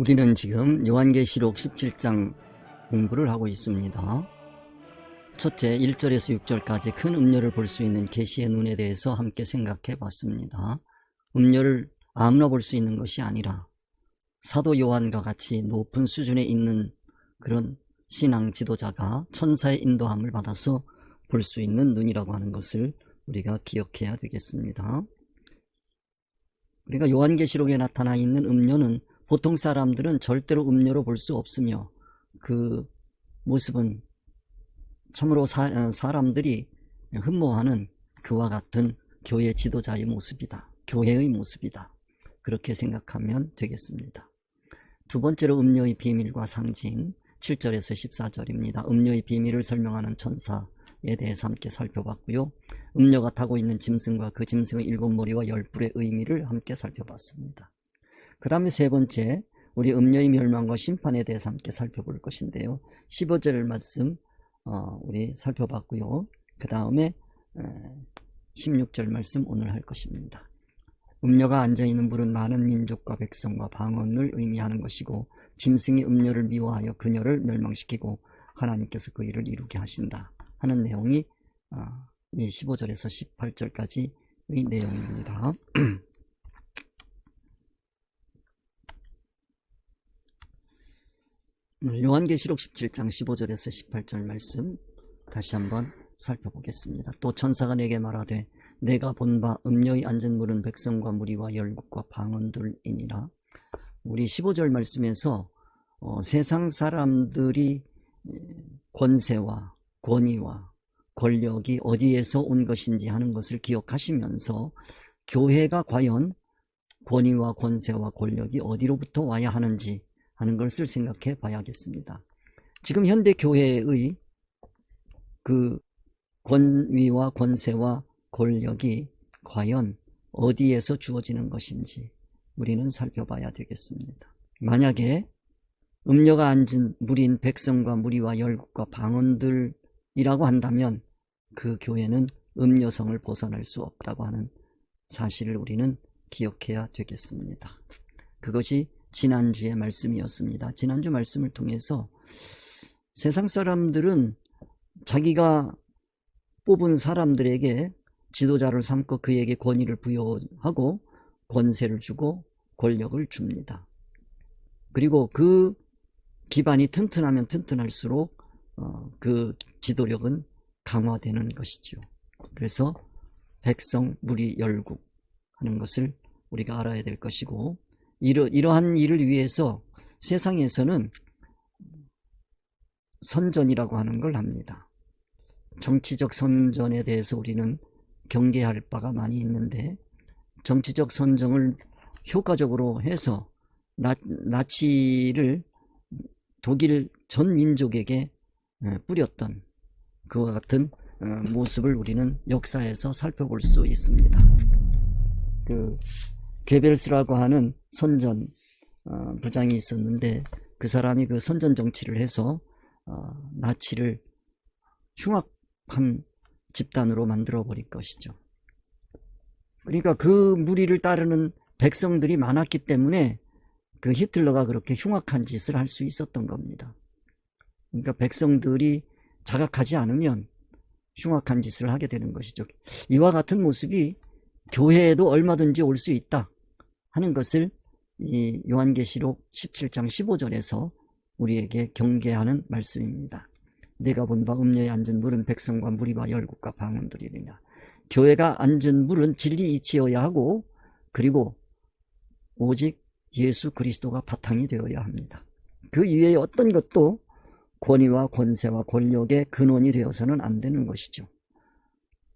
우리는 지금 요한계시록 17장 공부를 하고 있습니다. 첫째, 1절에서 6절까지 큰 음료를 볼 수 있는 계시의 눈에 대해서 함께 생각해 봤습니다. 음료를 아무나 볼 수 있는 것이 아니라 사도 요한과 같이 높은 수준에 있는 그런 신앙 지도자가 천사의 인도함을 받아서 볼 수 있는 눈이라고 하는 것을 우리가 기억해야 되겠습니다. 우리가 요한계시록에 나타나 있는 음료는 보통 사람들은 절대로 음료로 볼 수 없으며, 그 모습은 참으로 사람들이 흠모하는 그와 같은 교회 지도자의 모습이다, 교회의 모습이다, 그렇게 생각하면 되겠습니다. 두 번째로 음료의 비밀과 상징, 7절에서 14절입니다. 음료의 비밀을 설명하는 천사에 대해서 함께 살펴봤고요, 음료가 타고 있는 짐승과 그 짐승의 7머리와 10뿔의 의미를 함께 살펴봤습니다. 그 다음에 세 번째, 우리 음료의 멸망과 심판에 대해서 함께 살펴볼 것인데요, 15절 말씀 우리 살펴봤고요, 그 다음에 16절 말씀 오늘 할 것입니다. 음료가 앉아있는 물은 많은 민족과 백성과 방언을 의미하는 것이고, 짐승이 음료를 미워하여 그녀를 멸망시키고 하나님께서 그 일을 이루게 하신다 하는 내용이 이 15절에서 18절까지의 내용입니다. 요한계시록 17장 15절에서 18절 말씀 다시 한번 살펴보겠습니다. 또 천사가 내게 말하되 내가 본 바 음료의 앉은 물은 백성과 무리와 열국과 방언들이니라. 우리 15절 말씀에서 세상 사람들이 권세와 권위와 권력이 어디에서 온 것인지 하는 것을 기억하시면서 교회가 과연 권위와 권세와 권력이 어디로부터 와야 하는지 하는 것을 생각해 봐야겠습니다. 지금 현대 교회의 그 권위와 권세와 권력이 과연 어디에서 주어지는 것인지 우리는 살펴봐야 되겠습니다. 만약에 음료가 앉은 무리인 백성과 무리와 열국과 방언들이라고 한다면 그 교회는 음료성을 벗어날 수 없다고 하는 사실을 우리는 기억해야 되겠습니다. 그것이 지난주의 말씀이었습니다. 지난주 말씀을 통해서 세상 사람들은 자기가 뽑은 사람들에게 지도자를 삼고 그에게 권위를 부여하고 권세를 주고 권력을 줍니다. 그리고 그 기반이 튼튼하면 튼튼할수록 그 지도력은 강화되는 것이죠. 그래서 백성, 무리, 열국 하는 것을 우리가 알아야 될 것이고, 이러한 일을 위해서 세상에서는 선전이라고 하는 걸 합니다. 정치적 선전에 대해서 우리는 경계할 바가 많이 있는데, 정치적 선전을 효과적으로 해서 나치를 독일 전 민족에게 뿌렸던 그와 같은 모습을 우리는 역사에서 살펴볼 수 있습니다. 그 괴벨스라고 하는 선전 부장이 있었는데, 그 사람이 그 선전 정치를 해서 나치를 흉악한 집단으로 만들어 버릴 것이죠. 그러니까 그 무리를 따르는 백성들이 많았기 때문에 그 히틀러가 그렇게 흉악한 짓을 할 수 있었던 겁니다. 그러니까 백성들이 자각하지 않으면 흉악한 짓을 하게 되는 것이죠. 이와 같은 모습이 교회에도 얼마든지 올 수 있다 하는 것을 이 요한계시록 17장 15절에서 우리에게 경계하는 말씀입니다. 내가 본 바 음료에 앉은 물은 백성과 무리와 열국과 방언들이니라. 교회가 앉은 물은 진리 이치여야 하고, 그리고 오직 예수 그리스도가 바탕이 되어야 합니다. 그 이외에 어떤 것도 권위와 권세와 권력의 근원이 되어서는 안 되는 것이죠.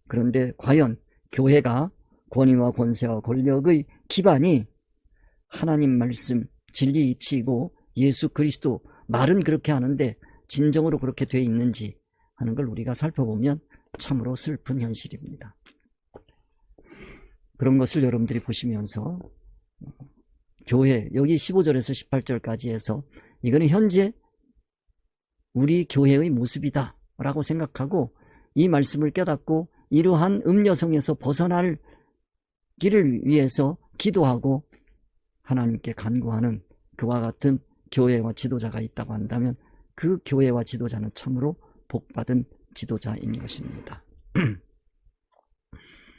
그런데 과연 교회가 권위와 권세와 권력의 기반이 하나님 말씀, 진리 이치이고 예수 그리스도, 말은 그렇게 하는데 진정으로 그렇게 되어 있는지 하는 걸 우리가 살펴보면 참으로 슬픈 현실입니다. 그런 것을 여러분들이 보시면서 교회, 여기 15절에서 18절까지 해서 이거는 현재 우리 교회의 모습이다 라고 생각하고, 이 말씀을 깨닫고 이러한 음료성에서 벗어날 길을 위해서 기도하고 하나님께 간구하는 그와 같은 교회와 지도자가 있다고 한다면 그 교회와 지도자는 참으로 복받은 지도자인 것입니다.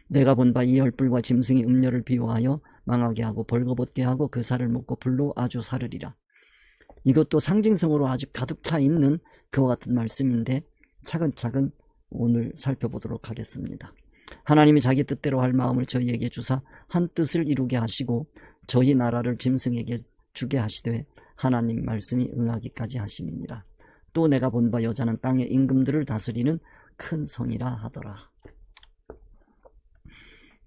내가 본 바 이 열불과 짐승이 음녀를 비유하여 망하게 하고 벌거벗게 하고 그 살을 먹고 불로 아주 사르리라. 이것도 상징성으로 아주 가득 차 있는 그와 같은 말씀인데 차근차근 오늘 살펴보도록 하겠습니다. 하나님이 자기 뜻대로 할 마음을 저희에게 주사 한 뜻을 이루게 하시고 저희 나라를 짐승에게 주게 하시되 하나님 말씀이 응하기까지 하심이니라. 또 내가 본 바 여자는 땅의 임금들을 다스리는 큰 성이라 하더라.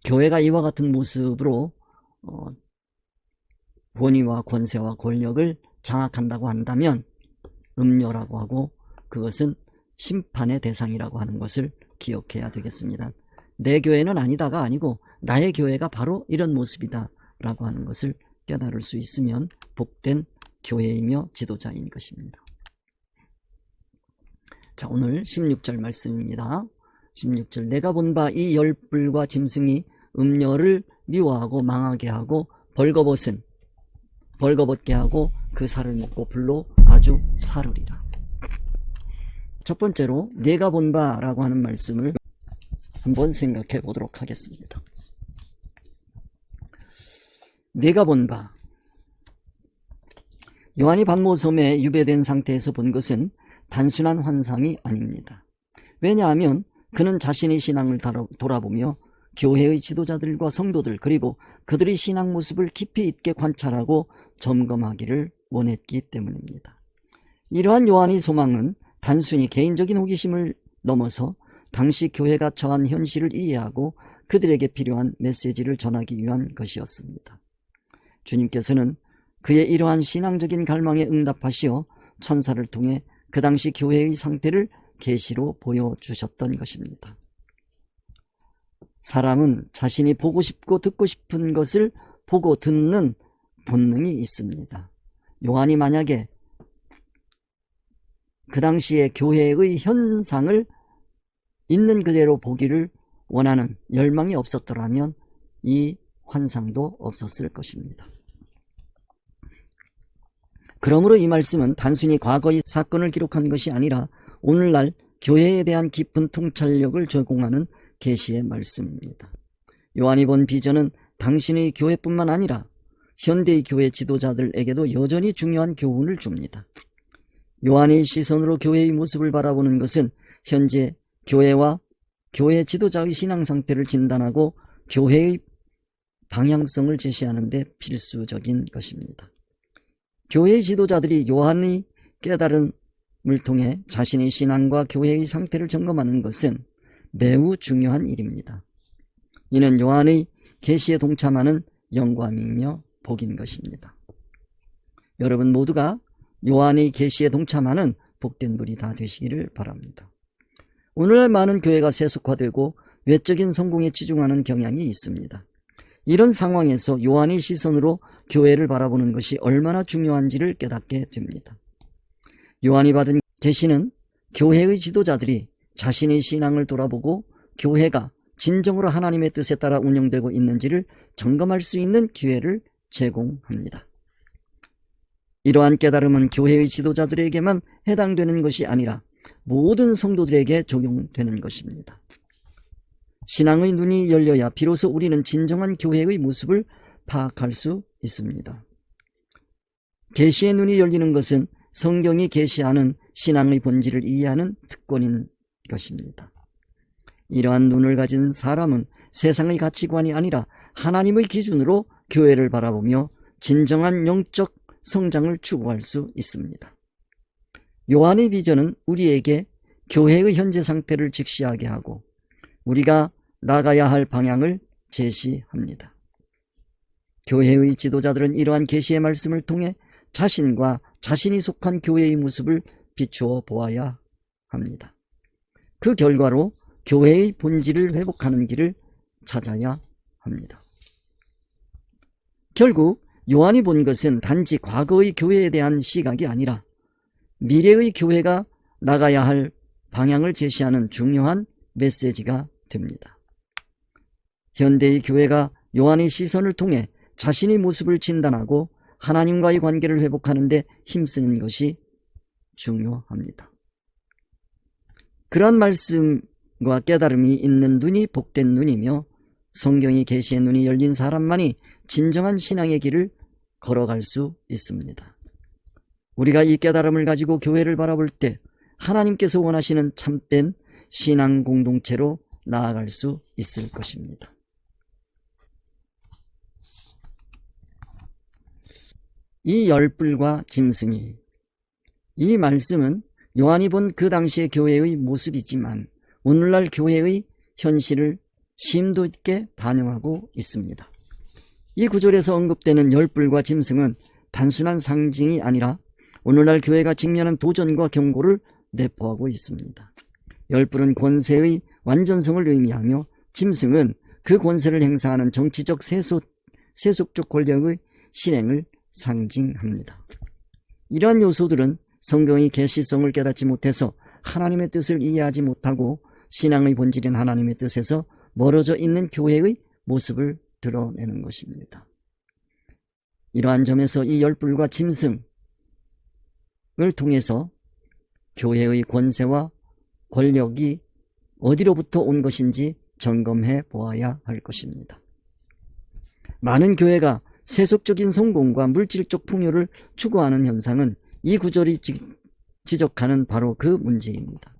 교회가 이와 같은 모습으로 권위와 권세와 권력을 장악한다고 한다면 음녀라고 하고 그것은 심판의 대상이라고 하는 것을 기억해야 되겠습니다. 내 교회는 아니다가 아니고 나의 교회가 바로 이런 모습이다 라고 하는 것을 깨달을 수 있으면 복된 교회이며 지도자인 것입니다. 자, 오늘 16절 말씀입니다. 16절 내가 본 바 이 열불과 짐승이 음녀를 미워하고 망하게 하고 벌거벗게 하고 그 살을 먹고 불로 아주 사르리라. 첫 번째로 내가 본 바라고 하는 말씀을 한번 생각해 보도록 하겠습니다. 내가 본 바, 요한이 pat모섬에 유배된 상태에서 본 것은 단순한 환상이 아닙니다. 왜냐하면 그는 자신의 신앙을 돌아보며 교회의 지도자들과 성도들 그리고 그들의 신앙 모습을 깊이 있게 관찰하고 점검하기를 원했기 때문입니다. 이러한 요한의 소망은 단순히 개인적인 호기심을 넘어서 당시 교회가 처한 현실을 이해하고 그들에게 필요한 메시지를 전하기 위한 것이었습니다. 주님께서는 그의 이러한 신앙적인 갈망에 응답하시어 천사를 통해 그 당시 교회의 상태를 계시로 보여주셨던 것입니다. 사람은 자신이 보고 싶고 듣고 싶은 것을 보고 듣는 본능이 있습니다. 요한이 만약에 그 당시의 교회의 현상을 있는 그대로 보기를 원하는 열망이 없었더라면 이 환상도 없었을 것입니다. 그러므로 이 말씀은 단순히 과거의 사건을 기록한 것이 아니라 오늘날 교회에 대한 깊은 통찰력을 제공하는 계시의 말씀입니다. 요한이 본 비전은 당신의 교회뿐만 아니라 현대의 교회 지도자들에게도 여전히 중요한 교훈을 줍니다. 요한의 시선으로 교회의 모습을 바라보는 것은 현재 교회와 교회 지도자의 신앙 상태를 진단하고 교회의 방향성을 제시하는 데 필수적인 것입니다. 교회의 지도자들이 요한의 깨달음을 통해 자신의 신앙과 교회의 상태를 점검하는 것은 매우 중요한 일입니다. 이는 요한의 계시에 동참하는 영광이며 복인 것입니다. 여러분 모두가 요한의 계시에 동참하는 복된 분이 다 되시기를 바랍니다. 오늘날 많은 교회가 세속화되고 외적인 성공에 치중하는 경향이 있습니다. 이런 상황에서 요한의 시선으로 교회를 바라보는 것이 얼마나 중요한지를 깨닫게 됩니다. 요한이 받은 계시는 교회의 지도자들이 자신의 신앙을 돌아보고 교회가 진정으로 하나님의 뜻에 따라 운영되고 있는지를 점검할 수 있는 기회를 제공합니다. 이러한 깨달음은 교회의 지도자들에게만 해당되는 것이 아니라 모든 성도들에게 적용되는 것입니다. 신앙의 눈이 열려야 비로소 우리는 진정한 교회의 모습을 파악할 수 있습니다. 계시의 눈이 열리는 것은 성경이 계시하는 신앙의 본질을 이해하는 특권인 것입니다. 이러한 눈을 가진 사람은 세상의 가치관이 아니라 하나님의 기준으로 교회를 바라보며 진정한 영적 성장을 추구할 수 있습니다. 요한의 비전은 우리에게 교회의 현재 상태를 직시하게 하고 우리가 나가야 할 방향을 제시합니다. 교회의 지도자들은 이러한 계시의 말씀을 통해 자신과 자신이 속한 교회의 모습을 비추어 보아야 합니다. 그 결과로 교회의 본질을 회복하는 길을 찾아야 합니다. 결국 요한이 본 것은 단지 과거의 교회에 대한 시각이 아니라 미래의 교회가 나가야 할 방향을 제시하는 중요한 메시지가 됩니다. 현대의 교회가 요한의 시선을 통해 자신의 모습을 진단하고 하나님과의 관계를 회복하는 데 힘쓰는 것이 중요합니다. 그러한 말씀과 깨달음이 있는 눈이 복된 눈이며 성경이 계시의 눈이 열린 사람만이 진정한 신앙의 길을 걸어갈 수 있습니다. 우리가 이 깨달음을 가지고 교회를 바라볼 때 하나님께서 원하시는 참된 신앙 공동체로 나아갈 수 있을 것입니다. 이 열불과 짐승이, 이 말씀은 요한이 본 그 당시의 교회의 모습이지만 오늘날 교회의 현실을 심도 있게 반영하고 있습니다. 이 구절에서 언급되는 열불과 짐승은 단순한 상징이 아니라 오늘날 교회가 직면한 도전과 경고를 내포하고 있습니다. 열불은 권세의 완전성을 의미하며 짐승은 그 권세를 행사하는 정치적 세속적 권력의 실행을 상징합니다. 이러한 요소들은 성경의 계시성을 깨닫지 못해서 하나님의 뜻을 이해하지 못하고 신앙의 본질인 하나님의 뜻에서 멀어져 있는 교회의 모습을 드러내는 것입니다. 이러한 점에서 이 열불과 짐승을 통해서 교회의 권세와 권력이 어디로부터 온 것인지 점검해 보아야 할 것입니다. 많은 교회가 세속적인 성공과 물질적 풍요를 추구하는 현상은 이 구절이 지적하는 바로 그 문제입니다.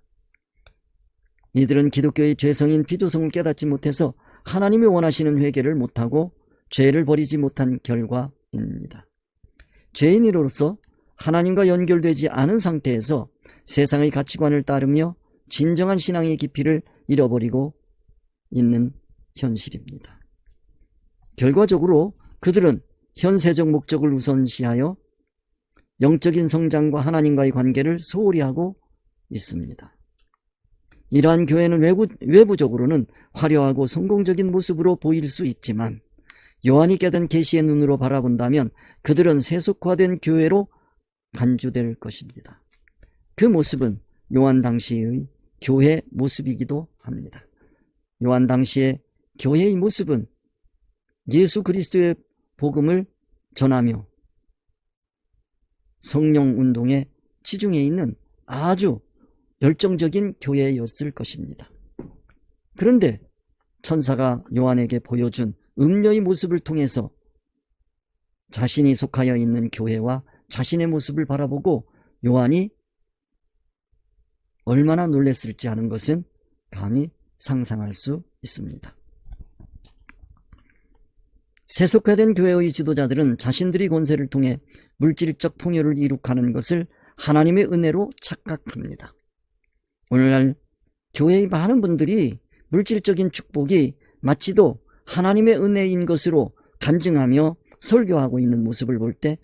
이들은 기독교의 죄성인 비도성을 깨닫지 못해서 하나님이 원하시는 회개를 못하고 죄를 버리지 못한 결과입니다. 죄인으로서 하나님과 연결되지 않은 상태에서 세상의 가치관을 따르며 진정한 신앙의 깊이를 잃어버리고 있는 현실입니다. 결과적으로 그들은 현세적 목적을 우선시하여 영적인 성장과 하나님과의 관계를 소홀히 하고 있습니다. 이러한 교회는 외부적으로는 화려하고 성공적인 모습으로 보일 수 있지만 요한이 깨닫은 계시의 눈으로 바라본다면 그들은 세속화된 교회로 간주될 것입니다. 그 모습은 요한 당시의 교회 모습이기도 합니다. 요한 당시의 교회의 모습은 예수 그리스도의 복음을 전하며 성령 운동에 치중해 있는 아주 열정적인 교회였을 것입니다. 그런데 천사가 요한에게 보여준 음녀의 모습을 통해서 자신이 속하여 있는 교회와 자신의 모습을 바라보고 요한이 얼마나 놀랐을지 하는 것은 감히 상상할 수 있습니다. 세속화된 교회의 지도자들은 자신들이 권세를 통해 물질적 풍요를 이룩하는 것을 하나님의 은혜로 착각합니다. 오늘날 교회의 많은 분들이 물질적인 축복이 마치도 하나님의 은혜인 것으로 간증하며 설교하고 있는 모습을 볼 때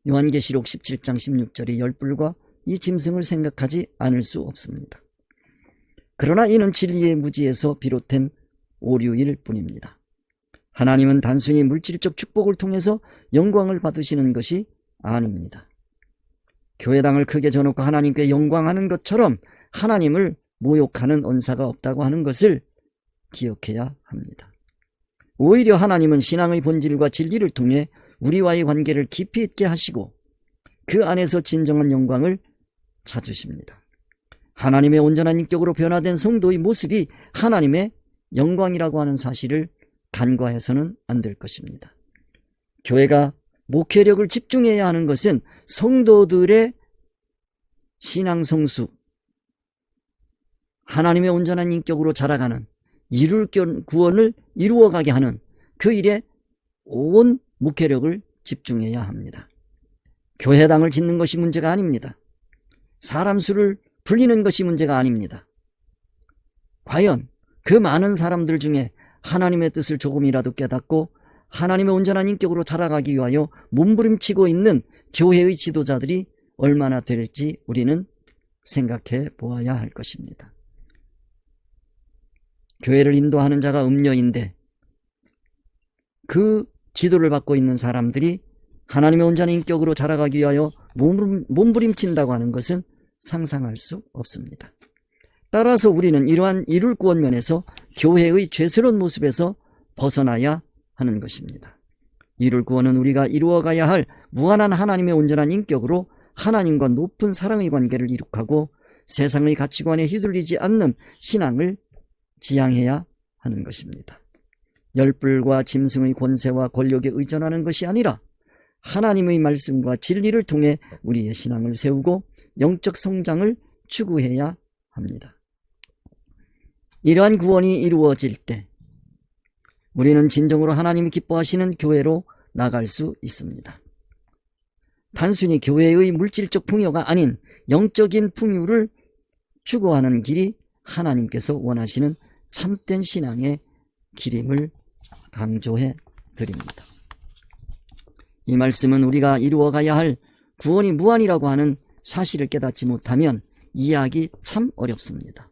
요한계시록 17장 16절의 열불과 이 짐승을 생각하지 않을 수 없습니다. 그러나 이는 진리의 무지에서 비롯된 오류일 뿐입니다. 하나님은 단순히 물질적 축복을 통해서 영광을 받으시는 것이 아닙니다. 교회당을 크게 져놓고 하나님께 영광하는 것처럼 하나님을 모욕하는 언사가 없다고 하는 것을 기억해야 합니다. 오히려 하나님은 신앙의 본질과 진리를 통해 우리와의 관계를 깊이 있게 하시고 그 안에서 진정한 영광을 찾으십니다. 하나님의 온전한 인격으로 변화된 성도의 모습이 하나님의 영광이라고 하는 사실을 간과해서는 안 될 것입니다. 교회가 목회력을 집중해야 하는 것은 성도들의 신앙 성숙, 하나님의 온전한 인격으로 자라가는, 이룰 구원을 이루어가게 하는 그 일에 온 목회력을 집중해야 합니다. 교회당을 짓는 것이 문제가 아닙니다. 사람 수를 불리는 것이 문제가 아닙니다. 과연 그 많은 사람들 중에 하나님의 뜻을 조금이라도 깨닫고 하나님의 온전한 인격으로 자라가기 위하여 몸부림치고 있는 교회의 지도자들이 얼마나 될지 우리는 생각해 보아야 할 것입니다. 교회를 인도하는 자가 음녀인데 그 지도를 받고 있는 사람들이 하나님의 온전한 인격으로 자라가기 위하여 몸부림친다고 하는 것은 상상할 수 없습니다. 따라서 우리는 이러한 이룰 구원 면에서 교회의 죄스러운 모습에서 벗어나야 하는 것입니다. 이를 구원은 우리가 이루어가야 할 무한한 하나님의 온전한 인격으로 하나님과 높은 사랑의 관계를 이룩하고 세상의 가치관에 휘둘리지 않는 신앙을 지향해야 하는 것입니다. 열불과 짐승의 권세와 권력에 의존하는 것이 아니라 하나님의 말씀과 진리를 통해 우리의 신앙을 세우고 영적 성장을 추구해야 합니다. 이러한 구원이 이루어질 때 우리는 진정으로 하나님이 기뻐하시는 교회로 나갈 수 있습니다. 단순히 교회의 물질적 풍요가 아닌 영적인 풍요를 추구하는 길이 하나님께서 원하시는 참된 신앙의 길임을 강조해 드립니다. 이 말씀은 우리가 이루어가야 할 구원이 무한이라고 하는 사실을 깨닫지 못하면 이해하기 참 어렵습니다.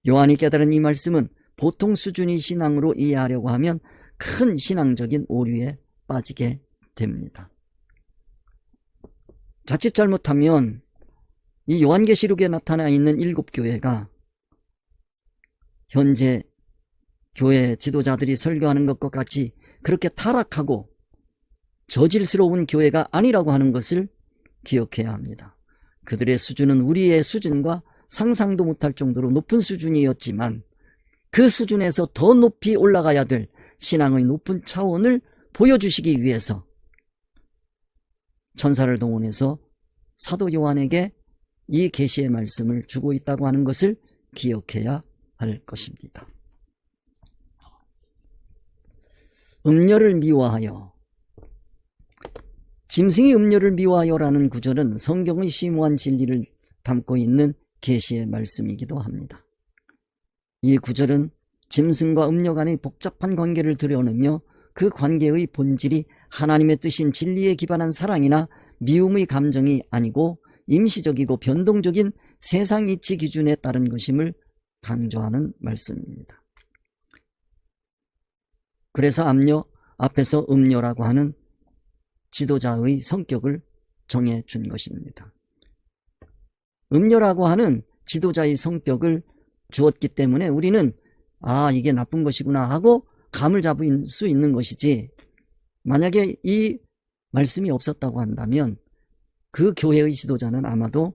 요한이 깨달은 이 말씀은 보통 수준의 신앙으로 이해하려고 하면 큰 신앙적인 오류에 빠지게 됩니다. 자칫 잘못하면 이 요한계시록에 나타나 있는 7교회가 현재 교회 지도자들이 설교하는 것과 같이 그렇게 타락하고 저질스러운 교회가 아니라고 하는 것을 기억해야 합니다. 그들의 수준은 우리의 수준과 상상도 못할 정도로 높은 수준이었지만 그 수준에서 더 높이 올라가야 될 신앙의 높은 차원을 보여주시기 위해서 천사를 동원해서 사도 요한에게 이 계시의 말씀을 주고 있다고 하는 것을 기억해야 할 것입니다. 음녀를 미워하여, 짐승이 음녀를 미워하여라는 구절은 성경의 심오한 진리를 담고 있는 계시의 말씀이기도 합니다. 이 구절은 짐승과 음녀 간의 복잡한 관계를 드러내며 그 관계의 본질이 하나님의 뜻인 진리에 기반한 사랑이나 미움의 감정이 아니고 임시적이고 변동적인 세상 이치 기준에 따른 것임을 강조하는 말씀입니다. 그래서 앞에서 음녀라고 하는 지도자의 성격을 정해준 것입니다. 음녀라고 하는 지도자의 성격을 주었기 때문에 우리는 이게 나쁜 것이구나 하고 감을 잡을 수 있는 것이지, 만약에 이 말씀이 없었다고 한다면 그 교회의 지도자는 아마도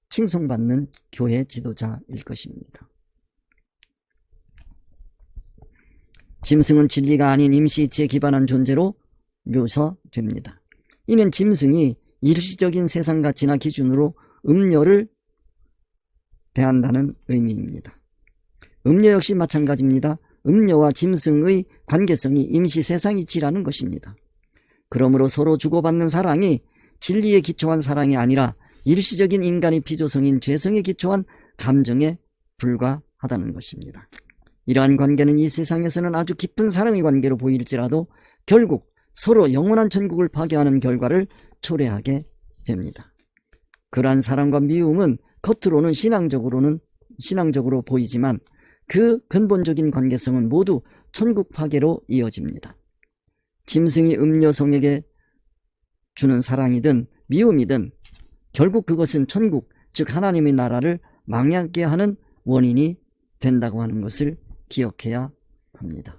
칭송받는 교회 지도자일 것입니다. 짐승은 진리가 아닌 임시이치에 기반한 존재로 묘사됩니다. 이는 짐승이 일시적인 세상 가치나 기준으로 음녀를 대한다는 의미입니다. 음녀 역시 마찬가지입니다. 음녀와 짐승의 관계성이 임시 세상 이치라는 것입니다. 그러므로 서로 주고받는 사랑이 진리에 기초한 사랑이 아니라 일시적인 인간의 비조성인 죄성에 기초한 감정에 불과하다는 것입니다. 이러한 관계는 이 세상에서는 아주 깊은 사랑의 관계로 보일지라도 결국 서로 영원한 천국을 파괴하는 결과를 초래하게 됩니다. 그러한 사랑과 미움은 겉으로는 신앙적으로 보이지만 그 근본적인 관계성은 모두 천국 파괴로 이어집니다. 짐승이 음녀성에게 주는 사랑이든 미움이든 결국 그것은 천국, 즉 하나님의 나라를 망하게 하는 원인이 된다고 하는 것을 기억해야 합니다.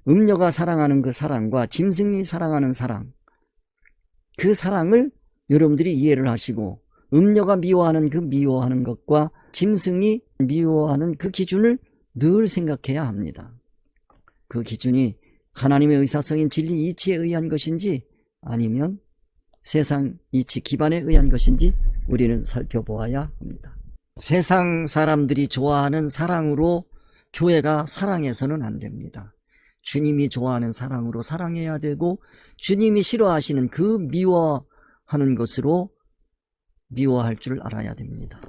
음녀가 사랑하는 그 사랑과 짐승이 사랑하는 사랑, 그 사랑을 여러분들이 이해를 하시고 음녀가 미워하는 그 미워하는 것과 짐승이 미워하는 그 기준을 늘 생각해야 합니다. 그 기준이 하나님의 의사성인 진리 이치에 의한 것인지 아니면 세상 이치 기반에 의한 것인지 우리는 살펴보아야 합니다. 세상 사람들이 좋아하는 사랑으로 교회가 사랑해서는 안 됩니다. 주님이 좋아하는 사랑으로 사랑해야 되고 주님이 싫어하시는 그 미워하는 것으로 미워할 줄 알아야 됩니다.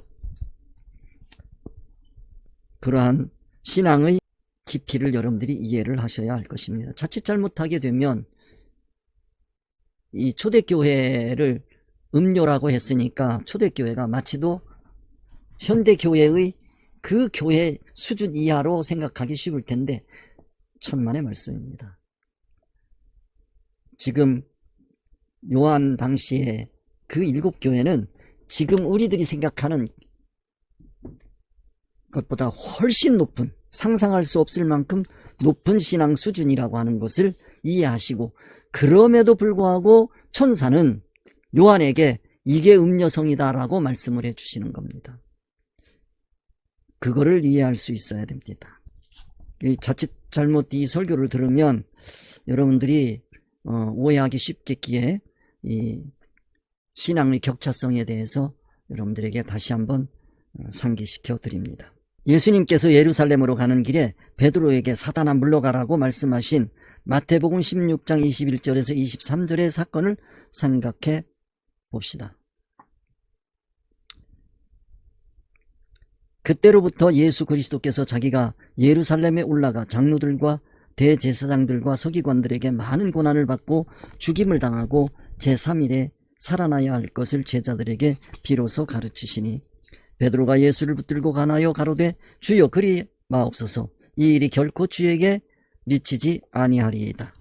그러한 신앙의 깊이를 여러분들이 이해를 하셔야 할 것입니다. 자칫 잘못하게 되면 이 초대교회를 음료라고 했으니까 초대교회가 마치도 현대교회의 그 교회 수준 이하로 생각하기 쉬울 텐데 천만의 말씀입니다. 지금 요한 당시에 그 7교회는 지금 우리들이 생각하는 것보다 훨씬 높은, 상상할 수 없을 만큼 높은 신앙 수준이라고 하는 것을 이해하시고 그럼에도 불구하고 천사는 요한에게 이게 음녀성이다라고 말씀을 해주시는 겁니다. 그거를 이해할 수 있어야 됩니다. 자칫 잘못 이 설교를 들으면 여러분들이 오해하기 쉽겠기에 이 신앙의 격차성에 대해서 여러분들에게 다시 한번 상기시켜 드립니다. 예수님께서 예루살렘으로 가는 길에 베드로에게 사단아 물러가라고 말씀하신 마태복음 16장 21절에서 23절의 사건을 생각해 봅시다. 그때로부터 예수 그리스도께서 자기가 예루살렘에 올라가 장로들과 대제사장들과 서기관들에게 많은 고난을 받고 죽임을 당하고 제3일에 살아나야 할 것을 제자들에게 비로소 가르치시니 베드로가 예수를 붙들고 가나요 가로되 주여 그리 마옵소서 이 일이 결코 주에게 미치지 아니하리이다.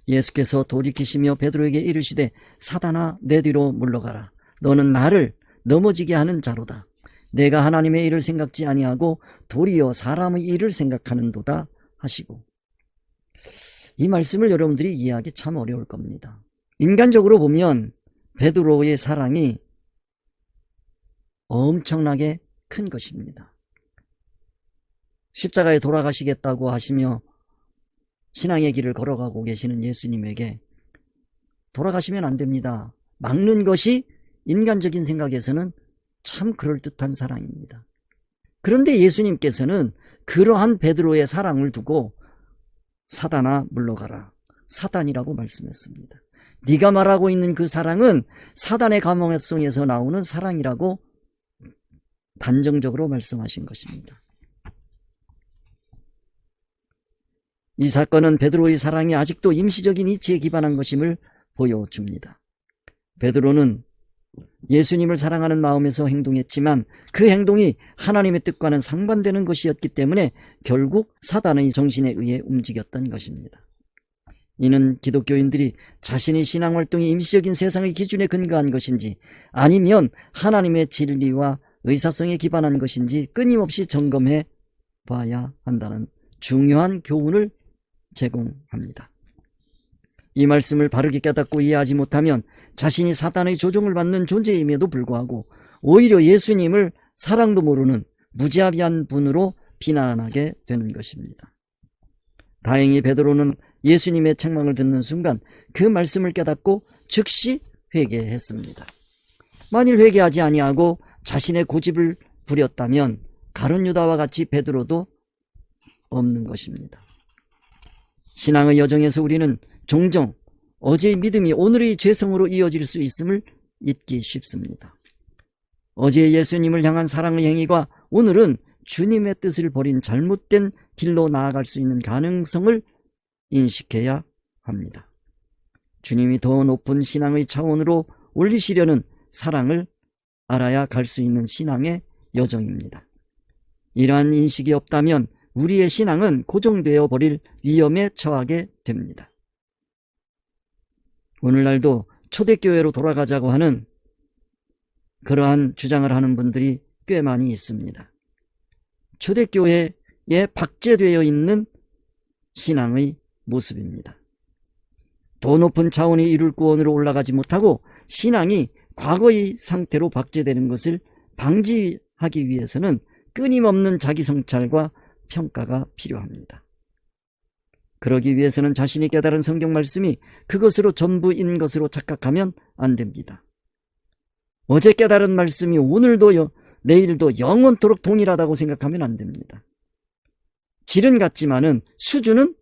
예수께서 돌이키시며 베드로에게 이르시되 사단아 내 뒤로 물러가라. 너는 나를 넘어지게 하는 자로다. 내가 하나님의 일을 생각지 아니하고 도리어 사람의 일을 생각하는도다 하시고. 이 말씀을 여러분들이 이해하기 참 어려울 겁니다. 인간적으로 보면 베드로의 사랑이 엄청나게 큰 것입니다. 십자가에 돌아가시겠다고 하시며 신앙의 길을 걸어가고 계시는 예수님에게 돌아가시면 안 됩니다. 막는 것이 인간적인 생각에서는 참 그럴듯한 사랑입니다. 그런데 예수님께서는 그러한 베드로의 사랑을 두고 사단아 물러가라. 사단이라고 말씀했습니다. 네가 말하고 있는 그 사랑은 사단의 감흥성에서 나오는 사랑이라고 단정적으로 말씀하신 것입니다. 이 사건은 베드로의 사랑이 아직도 임시적인 이치에 기반한 것임을 보여줍니다. 베드로는 예수님을 사랑하는 마음에서 행동했지만 그 행동이 하나님의 뜻과는 상반되는 것이었기 때문에 결국 사단의 정신에 의해 움직였던 것입니다. 이는 기독교인들이 자신의 신앙활동이 임시적인 세상의 기준에 근거한 것인지 아니면 하나님의 진리와 의사성에 기반한 것인지 끊임없이 점검해 봐야 한다는 중요한 교훈을 제공합니다. 이 말씀을 바르게 깨닫고 이해하지 못하면 자신이 사단의 조종을 받는 존재임에도 불구하고 오히려 예수님을 사랑도 모르는 무자비한 분으로 비난하게 되는 것입니다. 다행히 베드로는 예수님의 책망을 듣는 순간 그 말씀을 깨닫고 즉시 회개했습니다. 만일 회개하지 아니하고 자신의 고집을 부렸다면 가룟 유다와 같이 베드로도 없는 것입니다. 신앙의 여정에서 우리는 종종 어제의 믿음이 오늘의 죄성으로 이어질 수 있음을 잊기 쉽습니다. 어제의 예수님을 향한 사랑의 행위가 오늘은 주님의 뜻을 버린 잘못된 길로 나아갈 수 있는 가능성을 인식해야 합니다. 주님이 더 높은 신앙의 차원으로 올리시려는 사랑을 알아야 갈 수 있는 신앙의 여정입니다. 이러한 인식이 없다면 우리의 신앙은 고정되어 버릴 위험에 처하게 됩니다. 오늘날도 초대교회로 돌아가자고 하는 그러한 주장을 하는 분들이 꽤 많이 있습니다. 초대교회에 박제되어 있는 신앙의 모습입니다. 더 높은 차원이 이룰 구원으로 올라가지 못하고 신앙이 과거의 상태로 박제되는 것을 방지하기 위해서는 끊임없는 자기 성찰과 평가가 필요합니다. 그러기 위해서는 자신이 깨달은 성경 말씀이 그것으로 전부인 것으로 착각하면 안 됩니다. 어제 깨달은 말씀이 오늘도 내일도 영원토록 동일하다고 생각하면 안 됩니다. 질은 같지만은 수준은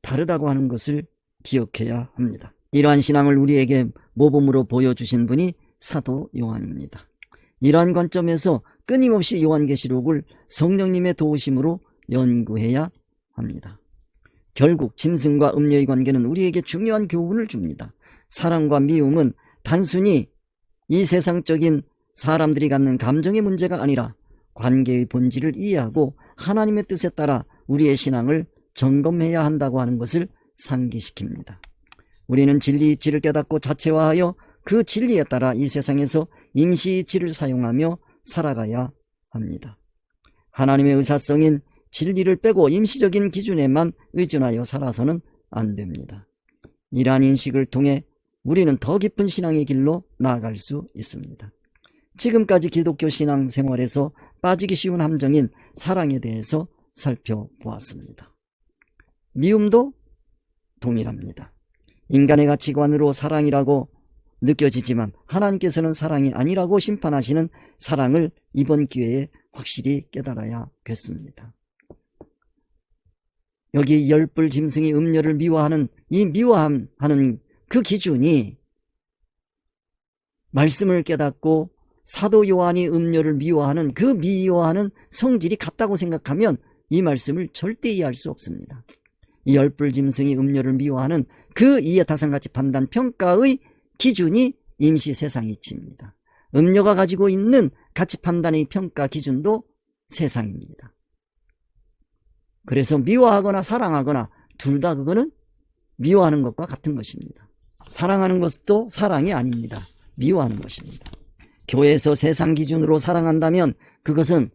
다르다고 하는 것을 기억해야 합니다. 이러한 신앙을 우리에게 모범으로 보여주신 분이 사도 요한입니다. 이러한 관점에서 끊임없이 요한계시록을 성령님의 도우심으로 연구해야 합니다. 결국 짐승과 음녀의 관계는 우리에게 중요한 교훈을 줍니다. 사랑과 미움은 단순히 이 세상적인 사람들이 갖는 감정의 문제가 아니라 관계의 본질을 이해하고 하나님의 뜻에 따라 우리의 신앙을 점검해야 한다고 하는 것을 상기시킵니다. 우리는 진리 이치를 깨닫고 자체화하여 그 진리에 따라 이 세상에서 임시 이치를 사용하며 살아가야 합니다. 하나님의 의사성인 진리를 빼고 임시적인 기준에만 의존하여 살아서는 안 됩니다. 이러한 인식을 통해 우리는 더 깊은 신앙의 길로 나아갈 수 있습니다. 지금까지 기독교 신앙 생활에서 빠지기 쉬운 함정인 사랑에 대해서 살펴보았습니다. 미움도 동일합니다. 인간의 가치관으로 사랑이라고 느껴지지만 하나님께서는 사랑이 아니라고 심판하시는 사랑을 이번 기회에 확실히 깨달아야겠습니다. 여기 열불 짐승이 음녀를 미워하는 이 미워하는 그 기준이 말씀을 깨닫고 사도 요한이 음녀를 미워하는 그 미워하는 성질이 같다고 생각하면 이 말씀을 절대 이해할 수 없습니다. 이 열불 짐승이 음녀를 미워하는 그 이해타산가치 판단 평가의 기준이 임시 세상 이치입니다. 음녀가 가지고 있는 가치 판단의 평가 기준도 세상입니다. 그래서 미워하거나 사랑하거나 둘 다 그거는 미워하는 것과 같은 것입니다. 사랑하는 것도 사랑이 아닙니다. 미워하는 것입니다. 교회에서 세상 기준으로 사랑한다면 그것은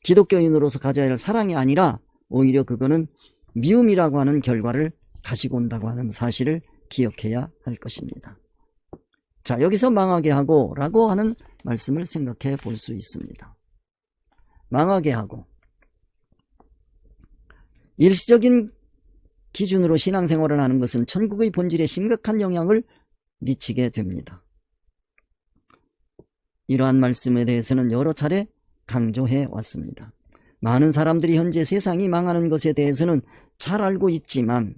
기독교인으로서 가져야 할 사랑이 아니라 오히려 그거는 미움이라고 하는 결과를 가지고 온다고 하는 사실을 기억해야 할 것입니다. 자, 여기서 망하게 하고 라고 하는 말씀을 생각해 볼 수 있습니다. 망하게 하고, 일시적인 기준으로 신앙생활을 하는 것은 천국의 본질에 심각한 영향을 미치게 됩니다. 이러한 말씀에 대해서는 여러 차례 강조해 왔습니다. 많은 사람들이 현재 세상이 망하는 것에 대해서는 잘 알고 있지만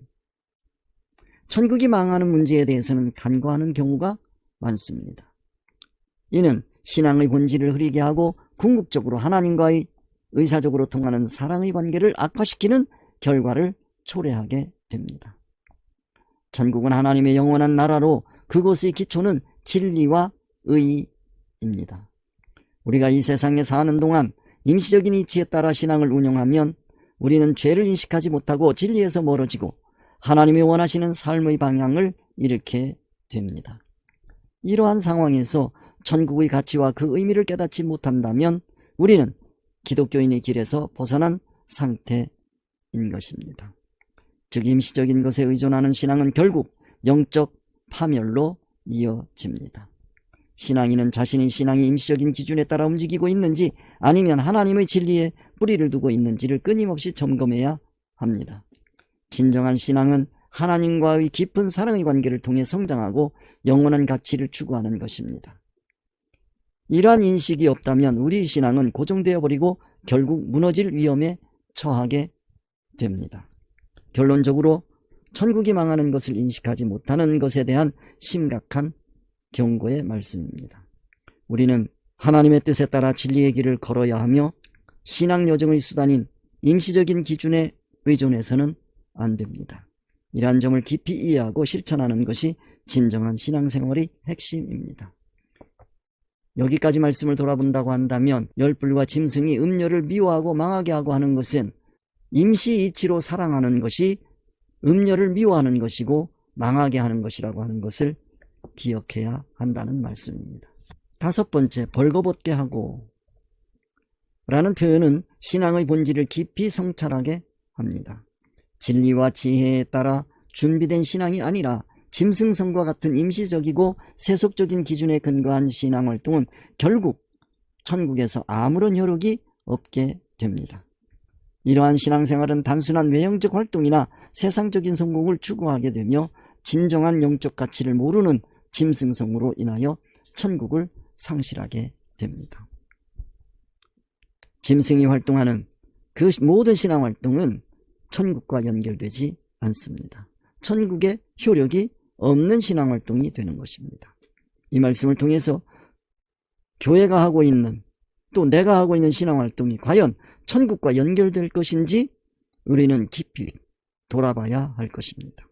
천국이 망하는 문제에 대해서는 간과하는 경우가 많습니다. 이는 신앙의 본질을 흐리게 하고 궁극적으로 하나님과의 의사적으로 통하는 사랑의 관계를 악화시키는 결과를 초래하게 됩니다. 천국은 하나님의 영원한 나라로 그곳의 기초는 진리와 의입니다. 우리가 이 세상에 사는 동안 임시적인 이치에 따라 신앙을 운영하면 우리는 죄를 인식하지 못하고 진리에서 멀어지고 하나님이 원하시는 삶의 방향을 잃게 됩니다. 이러한 상황에서 천국의 가치와 그 의미를 깨닫지 못한다면 우리는 기독교인의 길에서 벗어난 상태인 것입니다. 즉 임시적인 것에 의존하는 신앙은 결국 영적 파멸로 이어집니다. 신앙인은 자신의 신앙이 임시적인 기준에 따라 움직이고 있는지 아니면 하나님의 진리에 뿌리를 두고 있는지를 끊임없이 점검해야 합니다. 진정한 신앙은 하나님과의 깊은 사랑의 관계를 통해 성장하고 영원한 가치를 추구하는 것입니다. 이러한 인식이 없다면 우리 신앙은 고정되어 버리고 결국 무너질 위험에 처하게 됩니다. 결론적으로 천국이 망하는 것을 인식하지 못하는 것에 대한 심각한 경고의 말씀입니다. 우리는 하나님의 뜻에 따라 진리의 길을 걸어야 하며 신앙 여정의 수단인 임시적인 기준에 의존해서는 안 됩니다. 이러한 점을 깊이 이해하고 실천하는 것이 진정한 신앙생활의 핵심입니다. 여기까지 말씀을 돌아본다고 한다면 열불과 짐승이 음녀를 미워하고 망하게 하고 하는 것은 임시 이치로 사랑하는 것이 음녀를 미워하는 것이고 망하게 하는 것이라고 하는 것을 기억해야 한다는 말씀입니다. 다섯 번째, 벌거벗게 하고 라는 표현은 신앙의 본질을 깊이 성찰하게 합니다. 진리와 지혜에 따라 준비된 신앙이 아니라 짐승성과 같은 임시적이고 세속적인 기준에 근거한 신앙활동은 결국 천국에서 아무런 효력이 없게 됩니다. 이러한 신앙생활은 단순한 외형적 활동이나 세상적인 성공을 추구하게 되며 진정한 영적 가치를 모르는 짐승성으로 인하여 천국을 상실하게 됩니다. 짐승이 활동하는 그 모든 신앙활동은 천국과 연결되지 않습니다. 천국의 효력이 없는 신앙활동이 되는 것입니다. 이 말씀을 통해서 교회가 하고 있는 또 내가 하고 있는 신앙활동이 과연 천국과 연결될 것인지 우리는 깊이 돌아봐야 할 것입니다.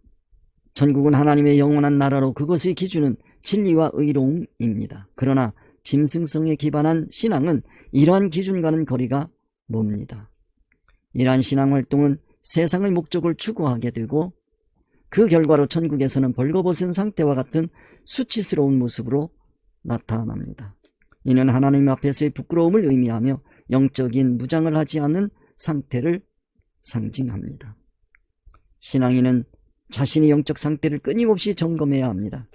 천국은 하나님의 영원한 나라로 그것의 기준은 진리와 의로움입니다. 그러나 짐승성에 기반한 신앙은 이러한 기준과는 거리가 멉니다. 이러한 신앙활동은 세상의 목적을 추구하게 되고 그 결과로 천국에서는 벌거벗은 상태와 같은 수치스러운 모습으로 나타납니다. 이는 하나님 앞에서의 부끄러움을 의미하며 영적인 무장을 하지 않은 상태를 상징합니다. 신앙인은 자신의 영적 상태를 끊임없이 점검해야 합니다.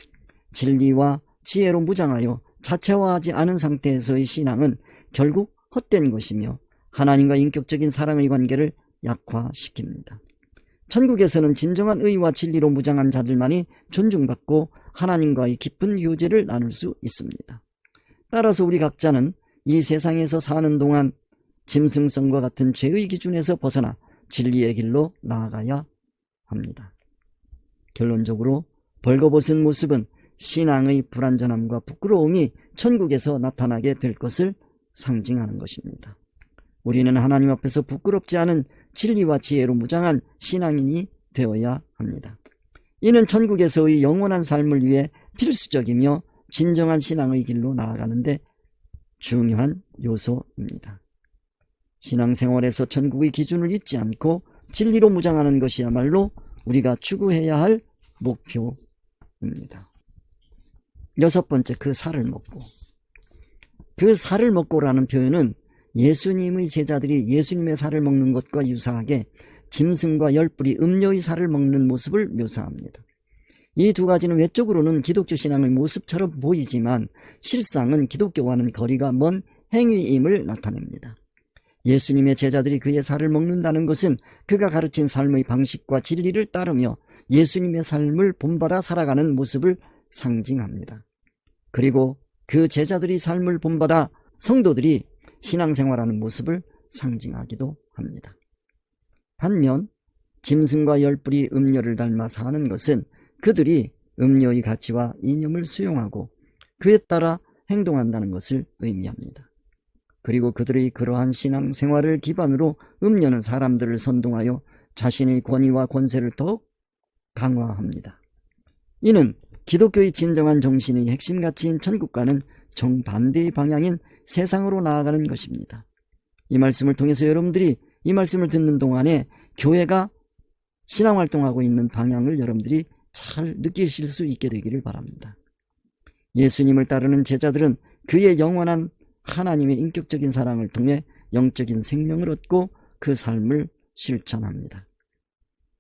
진리와 지혜로 무장하여 자체화하지 않은 상태에서의 신앙은 결국 헛된 것이며 하나님과 인격적인 사랑의 관계를 약화시킵니다. 천국에서는 진정한 의와 진리로 무장한 자들만이 존중받고 하나님과의 깊은 교제를 나눌 수 있습니다. 따라서 우리 각자는 이 세상에서 사는 동안 짐승성과 같은 죄의 기준에서 벗어나 진리의 길로 나아가야 합니다. 결론적으로 벌거벗은 모습은 신앙의 불완전함과 부끄러움이 천국에서 나타나게 될 것을 상징하는 것입니다. 우리는 하나님 앞에서 부끄럽지 않은 진리와 지혜로 무장한 신앙인이 되어야 합니다. 이는 천국에서의 영원한 삶을 위해 필수적이며 진정한 신앙의 길로 나아가는데 중요한 요소입니다. 신앙생활에서 천국의 기준을 잊지 않고 진리로 무장하는 것이야말로 우리가 추구해야 할 목표입니다. 여섯 번째, 그 살을 먹고. 그 살을 먹고라는 표현은 예수님의 제자들이 예수님의 살을 먹는 것과 유사하게 짐승과 열뿔이 음료의 살을 먹는 모습을 묘사합니다. 이 두 가지는 외적으로는 기독교 신앙의 모습처럼 보이지만 실상은 기독교와는 거리가 먼 행위임을 나타냅니다. 예수님의 제자들이 그의 살을 먹는다는 것은 그가 가르친 삶의 방식과 진리를 따르며 예수님의 삶을 본받아 살아가는 모습을 상징합니다. 그리고 그 제자들이 삶을 본받아 성도들이 신앙생활하는 모습을 상징하기도 합니다. 반면 짐승과 열뿔이 음료를 닮아 사는 것은 그들이 음료의 가치와 이념을 수용하고 그에 따라 행동한다는 것을 의미합니다. 그리고 그들의 그러한 신앙생활을 기반으로 음료는 사람들을 선동하여 자신의 권위와 권세를 더욱 강화합니다. 이는 기독교의 진정한 정신의 핵심 가치인 천국과는 정반대의 방향인 세상으로 나아가는 것입니다. 이 말씀을 통해서 여러분들이 이 말씀을 듣는 동안에 교회가 신앙활동하고 있는 방향을 여러분들이 잘 느끼실 수 있게 되기를 바랍니다. 예수님을 따르는 제자들은 그의 영원한 하나님의 인격적인 사랑을 통해 영적인 생명을 얻고 그 삶을 실천합니다.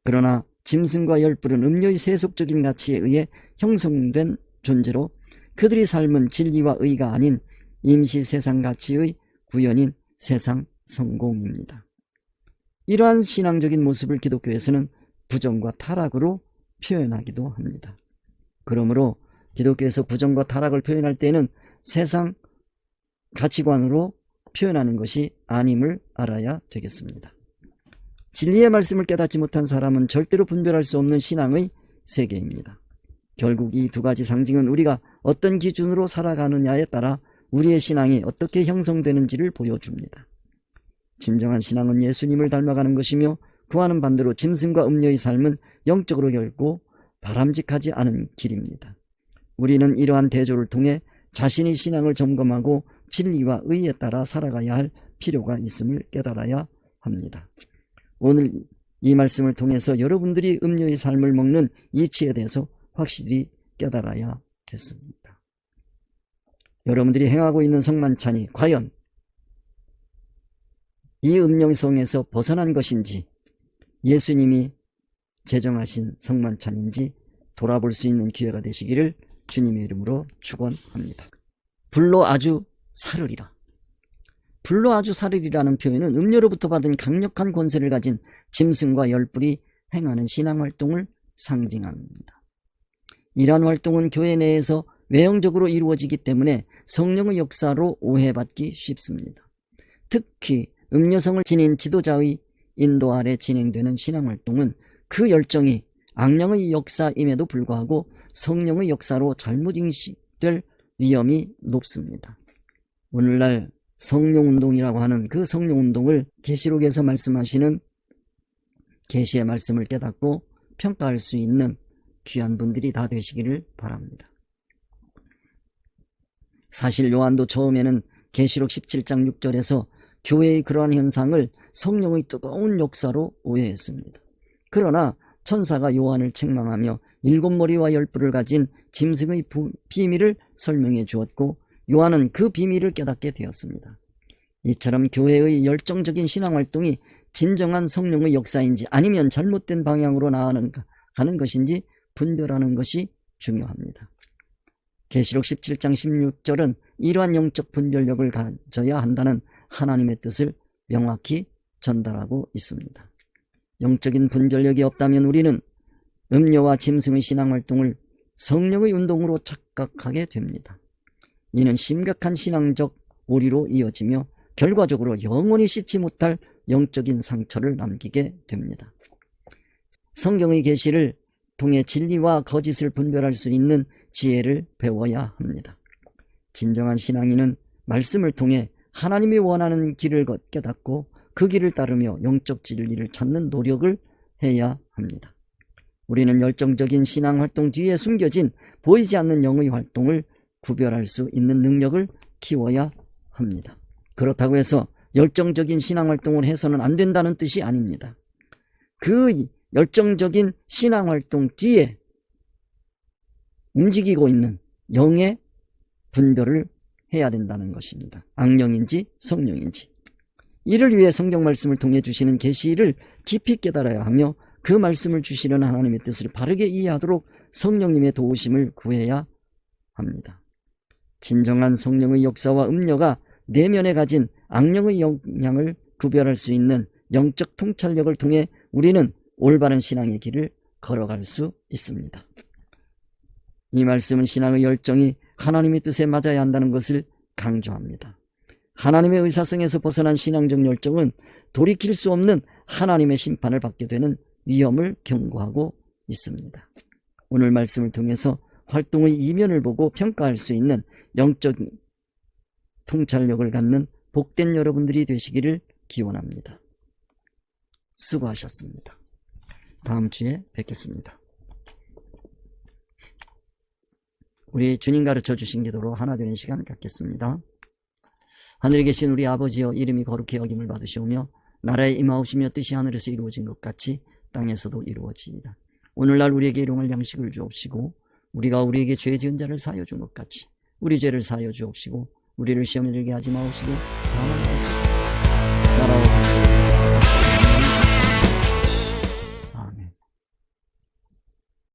그러나 짐승과 열뿔은 음료의 세속적인 가치에 의해 형성된 존재로 그들의 삶은 진리와 의가 아닌 임시 세상 가치의 구현인 세상 성공입니다. 이러한 신앙적인 모습을 기독교에서는 부정과 타락으로 표현하기도 합니다. 그러므로 기독교에서 부정과 타락을 표현할 때에는 세상 가치관으로 표현하는 것이 아님을 알아야 되겠습니다. 진리의 말씀을 깨닫지 못한 사람은 절대로 분별할 수 없는 신앙의 세계입니다. 결국 이 두 가지 상징은 우리가 어떤 기준으로 살아가느냐에 따라 우리의 신앙이 어떻게 형성되는지를 보여줍니다. 진정한 신앙은 예수님을 닮아가는 것이며 그와는 반대로 짐승과 음료의 삶은 영적으로 결코 바람직하지 않은 길입니다. 우리는 이러한 대조를 통해 자신의 신앙을 점검하고 진리와 의에 따라 살아가야 할 필요가 있음을 깨달아야 합니다. 오늘 이 말씀을 통해서 여러분들이 음료의 삶을 먹는 이치에 대해서 확실히 깨달아야겠습니다. 여러분들이 행하고 있는 성만찬이 과연 이 음료성에서 벗어난 것인지 예수님이 제정하신 성만찬인지 돌아볼 수 있는 기회가 되시기를 주님의 이름으로 축원합니다. 불로 아주 사르리라. 불로 아주 사르리라는 표현은 음료로부터 받은 강력한 권세를 가진 짐승과 열뿔이 행하는 신앙활동을 상징합니다. 이러한 활동은 교회 내에서 외형적으로 이루어지기 때문에 성령의 역사로 오해받기 쉽습니다. 특히 음료성을 지닌 지도자의 인도 아래 진행되는 신앙활동은 그 열정이 악령의 역사임에도 불구하고 성령의 역사로 잘못 인식될 위험이 높습니다. 오늘날 성령운동이라고 하는 그 성령운동을 계시록에서 말씀하시는 계시의 말씀을 깨닫고 평가할 수 있는 귀한 분들이 다 되시기를 바랍니다. 사실 요한도 처음에는 계시록 17장 6절에서 교회의 그러한 현상을 성령의 뜨거운 역사로 오해했습니다. 그러나 천사가 요한을 책망하며 7머리와 10뿔을 가진 짐승의 비밀을 설명해 주었고 요한은 그 비밀을 깨닫게 되었습니다. 이처럼 교회의 열정적인 신앙활동이 진정한 성령의 역사인지 아니면 잘못된 방향으로 나아가는 하는 것인지 분별하는 것이 중요합니다. 계시록 17장 16절은 이러한 영적 분별력을 가져야 한다는 하나님의 뜻을 명확히 전달하고 있습니다. 영적인 분별력이 없다면 우리는 음료와 짐승의 신앙활동을 성령의 운동으로 착각하게 됩니다. 이는 심각한 신앙적 오리로 이어지며 결과적으로 영원히 씻지 못할 영적인 상처를 남기게 됩니다. 성경의 계시를 통해 진리와 거짓을 분별할 수 있는 지혜를 배워야 합니다. 진정한 신앙인은 말씀을 통해 하나님이 원하는 길을 깨닫고 그 길을 따르며 영적 진리를 찾는 노력을 해야 합니다. 우리는 열정적인 신앙활동 뒤에 숨겨진 보이지 않는 영의 활동을 구별할 수 있는 능력을 키워야 합니다. 그렇다고 해서 열정적인 신앙활동을 해서는 안 된다는 뜻이 아닙니다. 그 열정적인 신앙활동 뒤에 움직이고 있는 영의 분별을 해야 된다는 것입니다. 악령인지 성령인지. 이를 위해 성경 말씀을 통해 주시는 계시를 깊이 깨달아야 하며 그 말씀을 주시는 하나님의 뜻을 바르게 이해하도록 성령님의 도우심을 구해야 합니다. 진정한 성령의 역사와 음료가 내면에 가진 악령의 영향을 구별할 수 있는 영적 통찰력을 통해 우리는 올바른 신앙의 길을 걸어갈 수 있습니다. 이 말씀은 신앙의 열정이 하나님의 뜻에 맞아야 한다는 것을 강조합니다. 하나님의 의사성에서 벗어난 신앙적 열정은 돌이킬 수 없는 하나님의 심판을 받게 되는 위험을 경고하고 있습니다. 오늘 말씀을 통해서 활동의 이면을 보고 평가할 수 있는 영적 통찰력을 갖는 복된 여러분들이 되시기를 기원합니다. 수고하셨습니다. 다음 주에 뵙겠습니다. 우리 주님 가르쳐 주신 기도로 하나 되는 시간 갖겠습니다. 하늘에 계신 우리 아버지여, 이름이 거룩히 여김을 받으시오며 나라에 임하옵시며 뜻이 하늘에서 이루어진 것 같이 땅에서도 이루어지이다. 오늘날 우리에게 일용할 양식을 주옵시고 우리가 우리에게 죄 지은 자를 사하여 준 것 같이 우리 죄를 사하여 주옵시고 우리를 시험에 들게 하지 마옵시고 다만 나라와